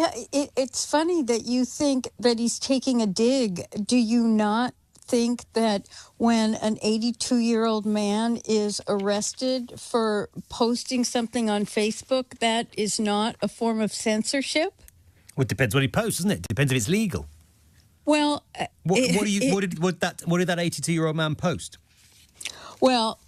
It's funny that you think that he's taking a dig. Do you not think that when an 82-year-old man is arrested for posting something on Facebook, that is not a form of censorship? Well, it depends what he posts, doesn't it? Depends if it's legal. Well, what did that 82-year-old man post? Well,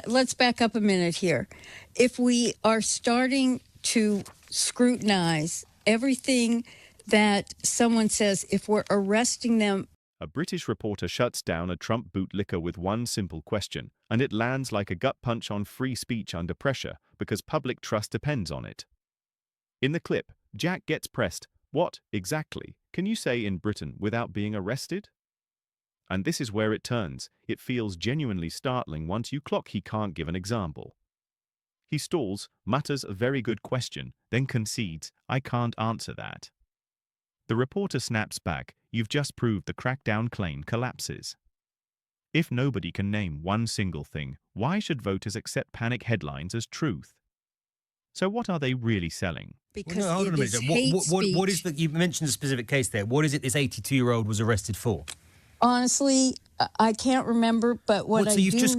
let's back up a minute here. If we are starting to scrutinize everything that someone says, if we're arresting them. A British reporter shuts down a Trump bootlicker with one simple question, and it lands like a gut punch on free speech under pressure because public trust depends on it. In the clip, Jack gets pressed, "What, exactly, can you say in Britain without being arrested?" And this is where it turns. It feels genuinely startling once you clock he can't give an example. He stalls, mutters a very good question, then concedes, "I can't answer that." The reporter snaps back, "You've just proved the crackdown claim collapses. If nobody can name one single thing, why should voters accept panic headlines as truth? So what are they really selling?" Because hold on a minute. What is you mentioned a specific case there. What is it this 82-year-old was arrested for? Honestly, I can't remember, but you're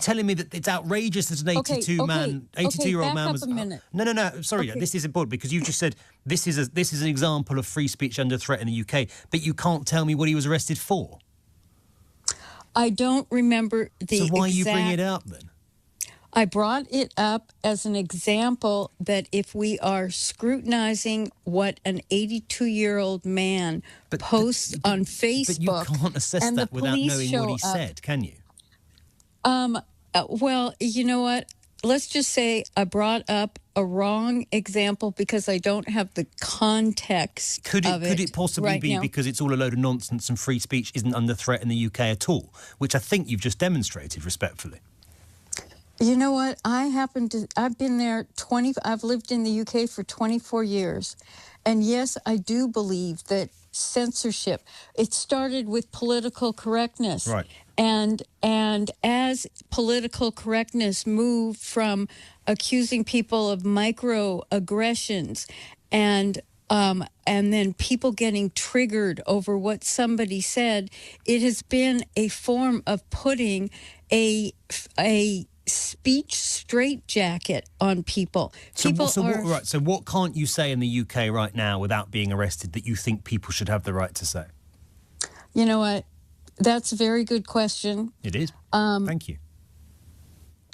telling me that it's outrageous that an 82-year-old man was. No. Sorry, okay. This is important because you've just said this is an example of free speech under threat in the UK, but you can't tell me what he was arrested for. I don't remember the. So why you bring it up then? I brought it up as an example that if we are scrutinizing what an 82-year-old man posts on Facebook, but you can't assess that without knowing what he said, can you? Well, you know what? Let's just say I brought up a wrong example because I don't have the context Could it possibly right be now. Because it's all a load of nonsense and free speech isn't under threat in the UK at all, which I think you've just demonstrated respectfully? You know what? I've been there I've lived in the UK for 24 years. And yes, I do believe that censorship, it started with political correctness. Right. And as political correctness moved from accusing people of microaggressions and then people getting triggered over what somebody said, it has been a form of putting a speech straitjacket on people. So what can't you say in the UK right now without being arrested that you think people should have the right to say? You know what? That's a very good question. It is. Thank you.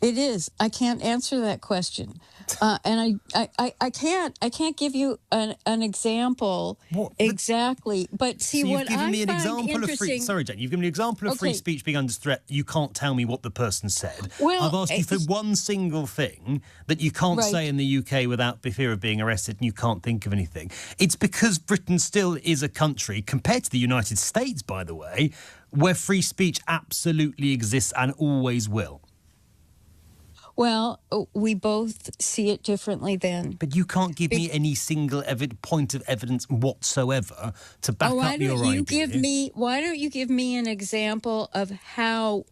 It is. I can't answer that question, and I can't give you an example exactly. But see, so what I find interesting. Sorry, Jane. You've given me an example of free speech being under threat. You can't tell me what the person said. Well, I've asked you for one single thing that you can't say in the UK without fear of being arrested, and you can't think of anything. It's because Britain still is a country, compared to the United States, by the way, where free speech absolutely exists and always will. Well, we both see it differently then. But you can't give me any single point of evidence whatsoever to back up your idea. Why don't you give me an example of how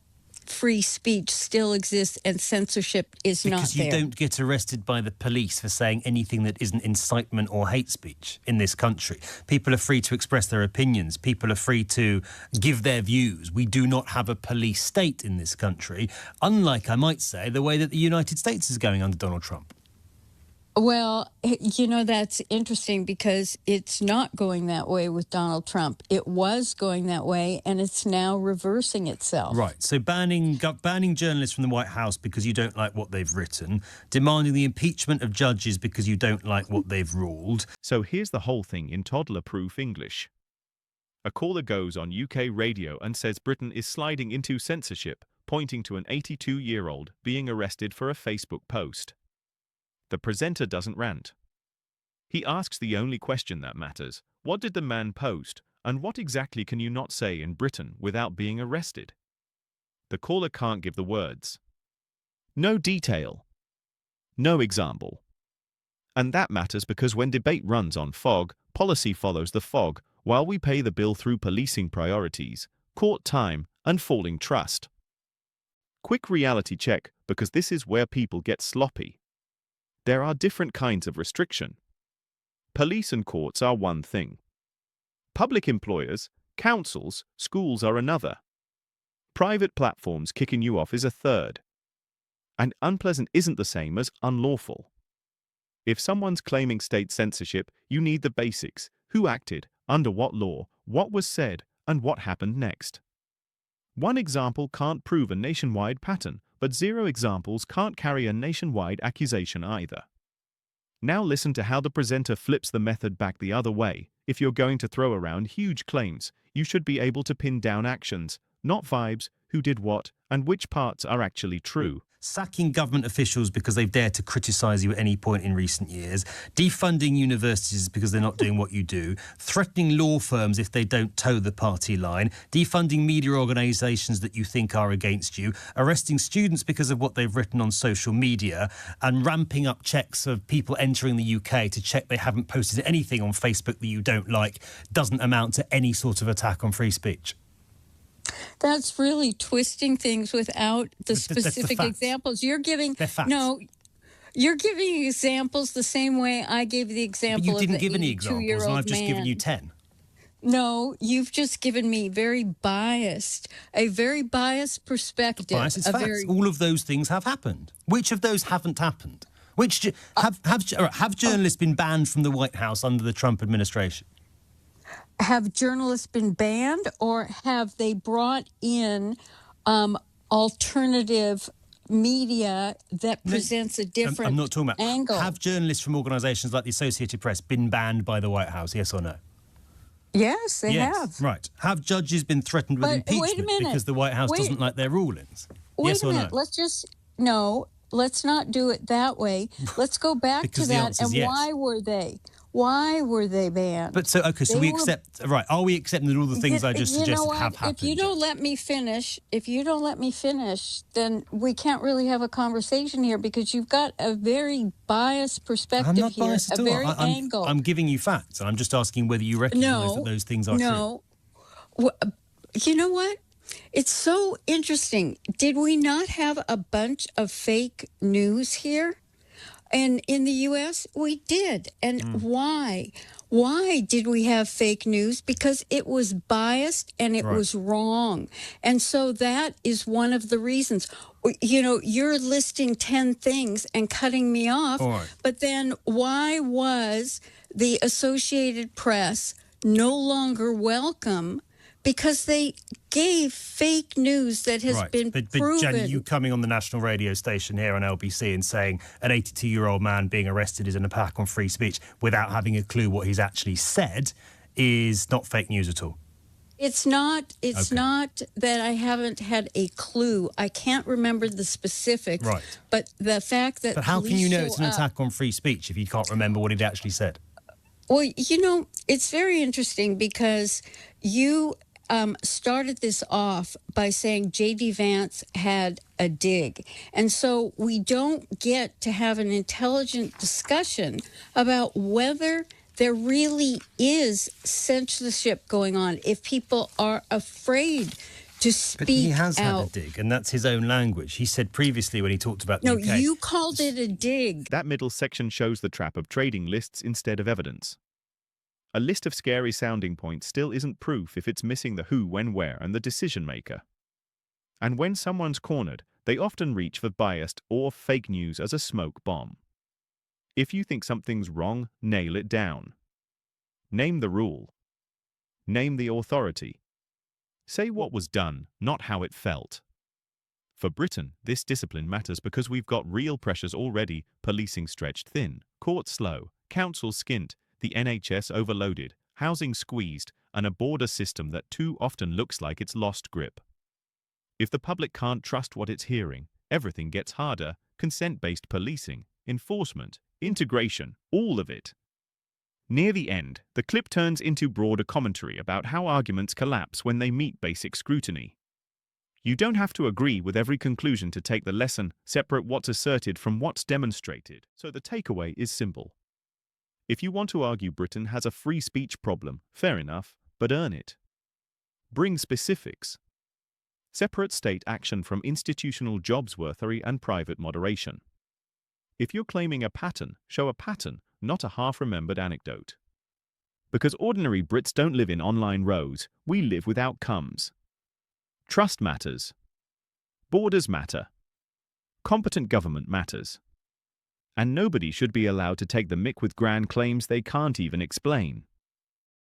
free speech still exists and censorship is not there? Because you don't get arrested by the police for saying anything that isn't incitement or hate speech in this country. People are free to express their opinions. People are free to give their views. We do not have a police state in this country, unlike, I might say, the way that the United States is going under Donald Trump. Well, you know, that's interesting because it's not going that way with Donald Trump. It was going that way, and it's now reversing itself. Right. So banning journalists from the White House because you don't like what they've written, demanding the impeachment of judges because you don't like what they've ruled. So here's the whole thing in toddler-proof English. A caller goes on UK radio and says Britain is sliding into censorship, pointing to an 82-year-old being arrested for a Facebook post. The presenter doesn't rant. He asks the only question that matters. What did the man post, and what exactly can you not say in Britain without being arrested? The caller can't give the words. No detail. No example. And that matters because when debate runs on fog, policy follows the fog, while we pay the bill through policing priorities, court time, and falling trust. Quick reality check, because this is where people get sloppy. There are different kinds of restriction. Police and courts are one thing. Public employers, councils, schools are another. Private platforms kicking you off is a third. And unpleasant isn't the same as unlawful. If someone's claiming state censorship, you need the basics: who acted, under what law, what was said, and what happened next. One example can't prove a nationwide pattern, but 0 examples can't carry a nationwide accusation either. Now listen to how the presenter flips the method back the other way. If you're going to throw around huge claims, you should be able to pin down actions, not vibes, who did what, and which parts are actually true. Sacking government officials because they've dared to criticise you at any point in recent years, defunding universities because they're not doing what you do, threatening law firms if they don't toe the party line, defunding media organisations that you think are against you, arresting students because of what they've written on social media, and ramping up checks of people entering the UK to check they haven't posted anything on Facebook that you don't like, doesn't amount to any sort of attack on free speech. That's really twisting things without the specific examples. You're giving you're giving examples the same way I gave the example of the 82-year-old man. You didn't give any examples, and I've just given you 10. No, you've just given me a very biased perspective. Bias is facts. All of those things have happened. Which of those haven't happened? Which have journalists been banned from the White House under the Trump administration? Have journalists been banned, or have they brought in alternative media that presents a different I'm not talking about angle? Have journalists from organisations like the Associated Press been banned by the White House, yes or no? Yes, they have. Right. Have judges been threatened with impeachment because the White House doesn't like their rulings? Yes or no? Let's not do it that way. Let's go back to that. And yes. Why were they? Why were they banned? But so we accept, right? Are we accepting that all the things I just suggested have happened? If you don't let me finish, then we can't really have a conversation here, because you've got a very biased perspective. I'm not here, biased at all. I'm giving you facts, and I'm just asking whether you recognise that those things are true. You know what? It's so interesting. Did we not have a bunch of fake news here? And in the U.S., we did. And why? Why did we have fake news? Because it was biased and it was wrong. And so that is one of the reasons. You know, you're listing 10 things and cutting me off. Right. But then why was the Associated Press no longer welcome? Because they gave fake news that has been proven. But Jenny, you coming on the national radio station here on LBC and saying an 82-year-old man being arrested is an attack on free speech without having a clue what he's actually said is not fake news at all. It's not that I haven't had a clue. I can't remember the specifics. Right. But the fact that... But how can you know it's an attack on free speech if you can't remember what he'd actually said? Well, you know, it's very interesting because you... started this off by saying J.D. Vance had a dig. And so we don't get to have an intelligent discussion about whether there really is censorship going on, if people are afraid to speak out. But he has had a dig, and that's his own language. He said previously when he talked about the UK... No, you called it a dig. That middle section shows the trap of trading lists instead of evidence. A list of scary sounding points still isn't proof if it's missing the who, when, where, and the decision maker. And when someone's cornered, they often reach for biased or fake news as a smoke bomb. If you think something's wrong, nail it down. Name the rule. Name the authority. Say what was done, not how it felt. For Britain, this discipline matters because we've got real pressures already: policing stretched thin, courts slow, councils skint, the NHS overloaded, housing squeezed, and a border system that too often looks like it's lost grip. If the public can't trust what it's hearing, everything gets harder: consent-based policing, enforcement, integration, all of it. Near the end, the clip turns into broader commentary about how arguments collapse when they meet basic scrutiny. You don't have to agree with every conclusion to take the lesson, separate what's asserted from what's demonstrated. So the takeaway is simple. If you want to argue Britain has a free speech problem, fair enough, but earn it. Bring specifics. Separate state action from institutional jobsworthery and private moderation. If you're claiming a pattern, show a pattern, not a half-remembered anecdote. Because ordinary Brits don't live in online rows, we live with outcomes. Trust matters. Borders matter. Competent government matters. And nobody should be allowed to take the mick with grand claims they can't even explain.